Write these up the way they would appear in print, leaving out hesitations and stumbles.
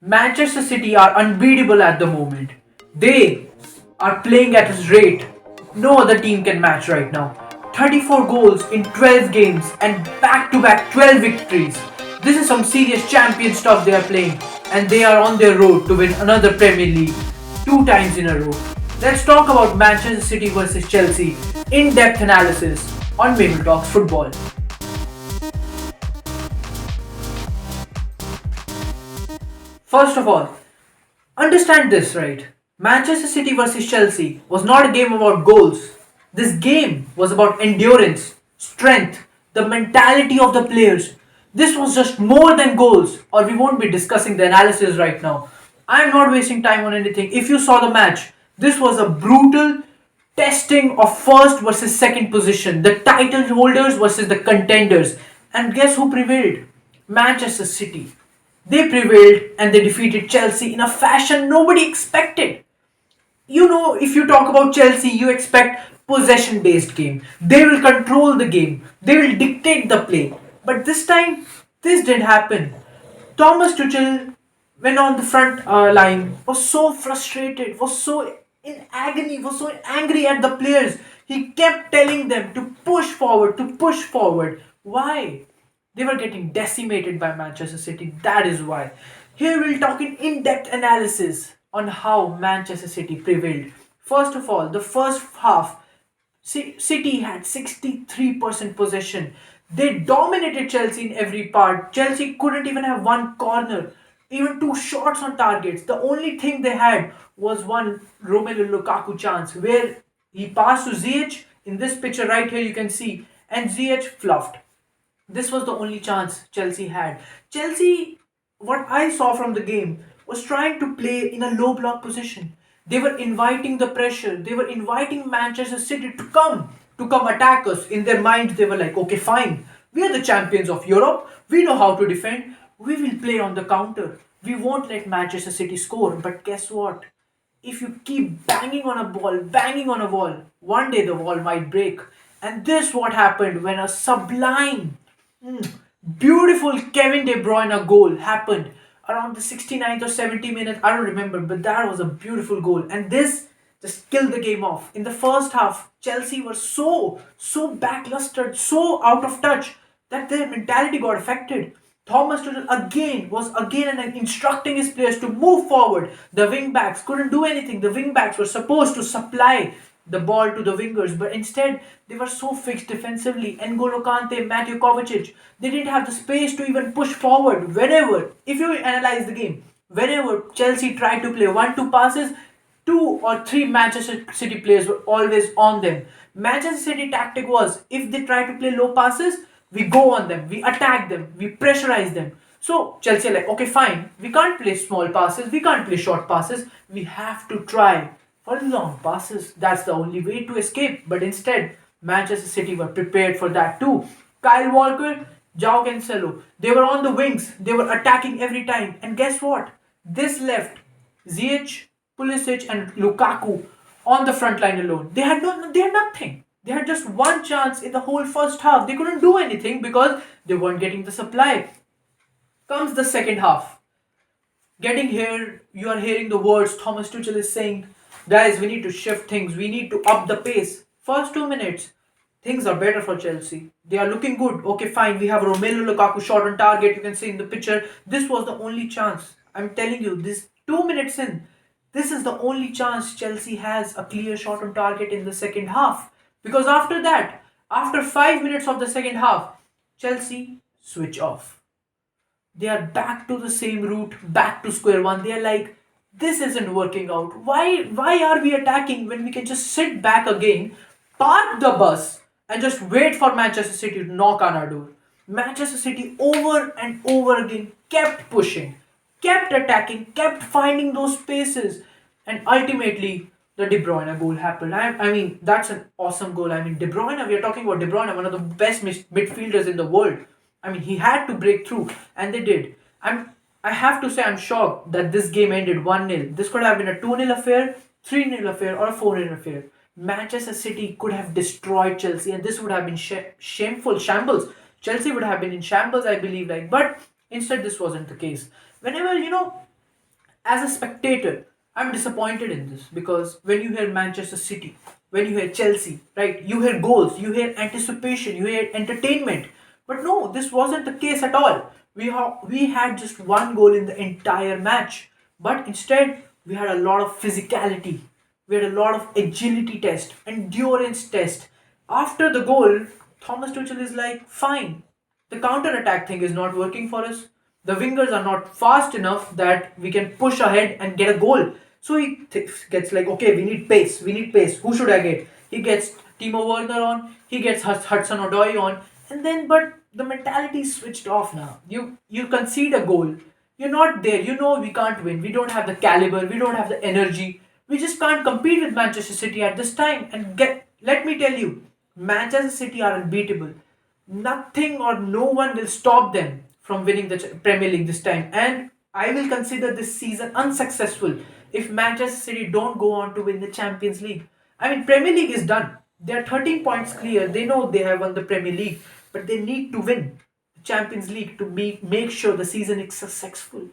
Manchester City are unbeatable at the moment. They are playing at a rate no other team can match right now. 34 goals in 12 games and back to back 12 victories. This is some serious champion stuff they are playing, and they are on their road to win another Premier League 2 times in a row. Let's talk about Manchester City versus Chelsea in depth analysis on Mabel Talks Football. First of all, understand this right. Manchester City versus Chelsea was not a game about goals. This game was about endurance, strength, the mentality of the players. This was just more than goals, or we won't be discussing the analysis right now. I'm not wasting time on anything. If you saw the match, this was a brutal testing of first versus second position, the title holders versus the contenders. And guess who prevailed? Manchester City. They prevailed and they defeated Chelsea in a fashion nobody expected. If you talk about Chelsea, you expect possession based game. They will control the game, they will dictate the play. But this time, this didn't happen. Thomas Tuchel, when on the front line, was so frustrated, was so in agony, was so angry at the players. He kept telling them to push forward, to push forward. Why? They were getting decimated by Manchester City. That is why. Here we'll talk in depth analysis on how Manchester City prevailed. First of all, the first half, City had 63% possession. They dominated Chelsea in every part. Chelsea couldn't even have one corner, even two shots on targets. The only thing they had was one Romelu Lukaku chance where he passed to Ziyech. In this picture right here, you can see, and Ziyech fluffed. This was the only chance Chelsea had. Chelsea, what I saw from the game, was trying to play in a low block position. They were inviting the pressure. They were inviting Manchester City to come attack us. In their minds, they were like, okay, fine. We are the champions of Europe. We know how to defend. We will play on the counter. We won't let Manchester City score. But guess what? If you keep banging on a wall, one day the wall might break. And this what happened when a sublime, beautiful Kevin De Bruyne goal happened around the 69th or 70th minute. I don't remember, but that was a beautiful goal. And this just killed the game off. In the first half, Chelsea were so lackluster, so out of touch that their mentality got affected. Thomas Tuchel again was again and instructing his players to move forward. The wing backs couldn't do anything. The wing backs were supposed to supply the ball to the wingers, but instead they were so fixed defensively. N'Golo Kante, Mateo Kovacic, they didn't have the space to even push forward. Whenever, if you analyze the game, whenever Chelsea tried to play 1-2 passes, 2 or 3 Manchester City players were always on them. Manchester City tactic was if they try to play low passes, we go on them, we attack them, we pressurize them. So Chelsea are like, okay, fine, we can't play small passes, we can't play short passes, we have to try for long passes. That's the only way to escape. But instead, Manchester City were prepared for that too. Kyle Walker, Joao Cancelo, they were on the wings, they were attacking every time. And guess what? This left Ziyech, Pulisic, and Lukaku on the front line alone. They had nothing. They had just one chance in the whole first half. They couldn't do anything because they weren't getting the supply. Comes the second half. Getting here, you are hearing the words Thomas Tuchel is saying, guys, we need to shift things. We need to up the pace. First 2 minutes, things are better for Chelsea. They are looking good. Okay, fine. We have Romelu Lukaku shot on target. You can see in the picture. This was the only chance. I'm telling you, this 2 minutes in, this is the only chance Chelsea has a clear shot on target in the second half. Because after that, after 5 minutes of the second half, Chelsea switch off. They are back to the same route, back to square one. They are like, this isn't working out. Why are we attacking when we can just sit back again, park the bus, and just wait for Manchester City to knock on our door? Manchester City over and over again kept pushing, kept attacking, kept finding those spaces, and ultimately the De Bruyne goal happened. I mean, that's an awesome goal. I mean, De Bruyne, we are talking about De Bruyne, one of the best midfielders in the world. I mean, he had to break through, and they did. I have to say, I'm shocked that this game ended 1-0. This could have been a 2-0 affair, 3-0 affair, or a 4-0 affair. Manchester City could have destroyed Chelsea, and this would have been shameful shambles. Chelsea would have been in shambles, I believe. But instead, this wasn't the case. Whenever As a spectator, I'm disappointed in this because when you hear Manchester City, when you hear Chelsea, right, you hear goals, you hear anticipation, you hear entertainment. But no, this wasn't the case at all. We had just one goal in the entire match, but instead we had a lot of physicality. We had a lot of agility test, endurance test. After the goal, Thomas Tuchel is like, fine, the counter attack thing is not working for us. The wingers are not fast enough that we can push ahead and get a goal. So he gets like, okay, we need pace. We need pace. Who should I get? He gets Timo Werner on. He gets Hudson Odoi on. And then, but the mentality is switched off now. You concede a goal. You're not there. You know we can't win. We don't have the caliber. We don't have the energy. We just can't compete with Manchester City at this time. And let me tell you, Manchester City are unbeatable. Nothing or no one will stop them from winning the Premier League this time. And I will consider this season unsuccessful if Manchester City don't go on to win the Champions League. I mean, Premier League is done. They are 13 points clear. They know they have won the Premier League, but they need to win the Champions League to make sure the season is successful.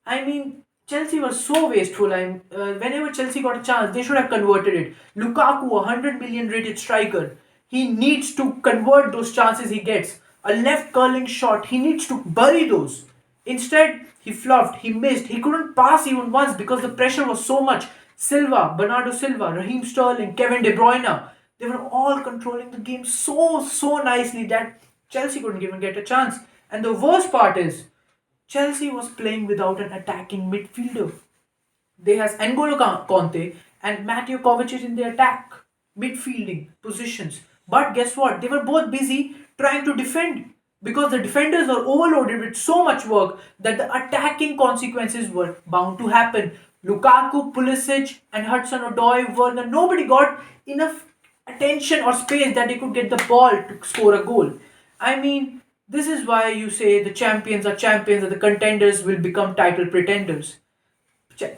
I mean, Chelsea was so wasteful. Whenever Chelsea got a chance, they should have converted it. Lukaku, a 100 million rated striker, he needs to convert those chances he gets. A left curling shot, he needs to bury those. Instead, he fluffed, he missed, he couldn't pass even once because the pressure was so much. Silva, Bernardo Silva, Raheem Sterling, Kevin De Bruyne, they were all controlling the game so nicely that Chelsea couldn't even get a chance. And the worst part is, Chelsea was playing without an attacking midfielder. They has N'Golo Conte and Mateo Kovacic in the attack, midfielding positions. But guess what? They were both busy trying to defend because the defenders were overloaded with so much work that the attacking consequences were bound to happen. Lukaku, Pulisic, and Hudson Odoi were nobody got enough attention or space that they could get the ball to score a goal. I mean, this is why you say the champions are champions and the contenders will become title pretenders.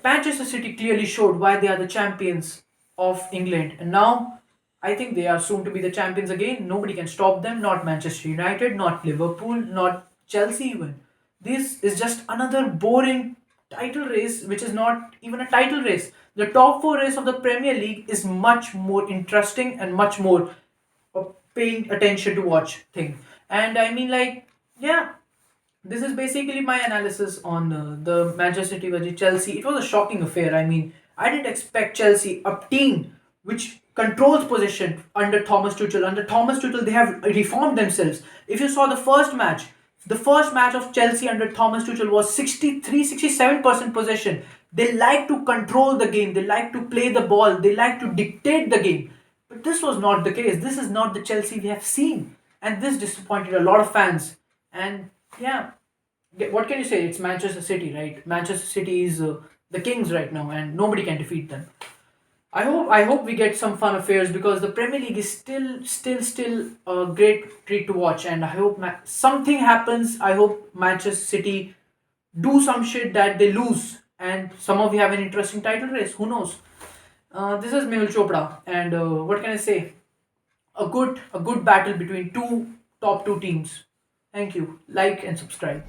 Manchester City clearly showed why they are the champions of England, and now I think they are soon to be the champions again. Nobody can stop them, not Manchester United, not Liverpool, not Chelsea, even. This is just another boring title race, which is not even a title race. The top four race of the Premier League is much more interesting and much more paying attention to watch thing. And I mean, like, yeah, this is basically my analysis on the Manchester City versus Chelsea. It was a shocking affair. I mean, I didn't expect Chelsea, a team which controls possession under Thomas Tuchel. Under Thomas Tuchel, they have reformed themselves. If you saw the first match of Chelsea under Thomas Tuchel was 67% possession. They like to control the game. They like to play the ball. They like to dictate the game. But this was not the case. This is not the Chelsea we have seen. And this disappointed a lot of fans. And yeah, what can you say? It's Manchester City, right? Manchester City is the kings right now, and nobody can defeat them. I hope we get some fun affairs because the Premier League is still a great treat to watch, and I hope something happens. I hope Manchester City do some shit that they lose, and some of you have an interesting title race. Who knows? This is Mehul Chopra, and what can I say? A good battle between two top two teams. Thank you. Like and subscribe.